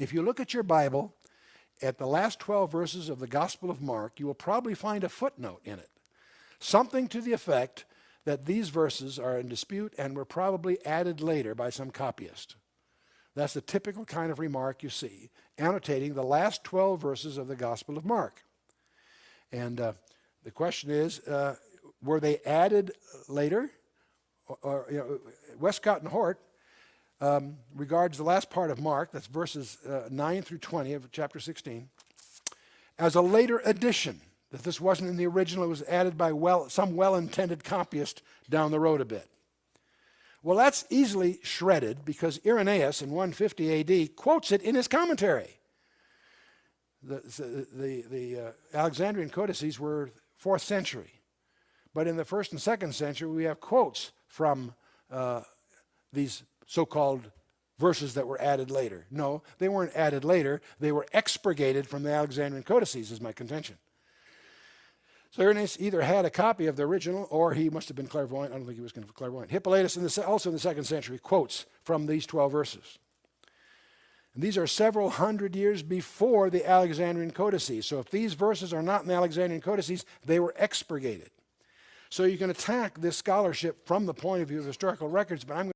If you look at your Bible, at the last 12 verses of the Gospel of Mark, you will probably find a footnote in it. Something to the effect that these verses are in dispute and were probably added later by some copyist. That's the typical kind of remark you see, annotating the last 12 verses of the Gospel of Mark. And the question is, were they added later? Westcott and Hort regards the last part of Mark, that's verses 9 through 20 of chapter 16, as a later addition, that this wasn't in the original, it was added by some well-intended copyist down the road a bit. Well, that's easily shredded because Irenaeus in 150 AD quotes it in his commentary. The Alexandrian codices were 4th century, but in the 1st and 2nd century we have quotes from these so-called verses that were added later. No, they weren't added later. They were expurgated from the Alexandrian codices, is my contention. So Irenaeus either had a copy of the original or he must have been clairvoyant. I don't think he was clairvoyant. Hippolytus, also in the 2nd century, quotes from these 12 verses. And these are several hundred years before the Alexandrian codices. So if these verses are not in the Alexandrian codices, they were expurgated. So you can attack this scholarship from the point of view of historical records, but I'm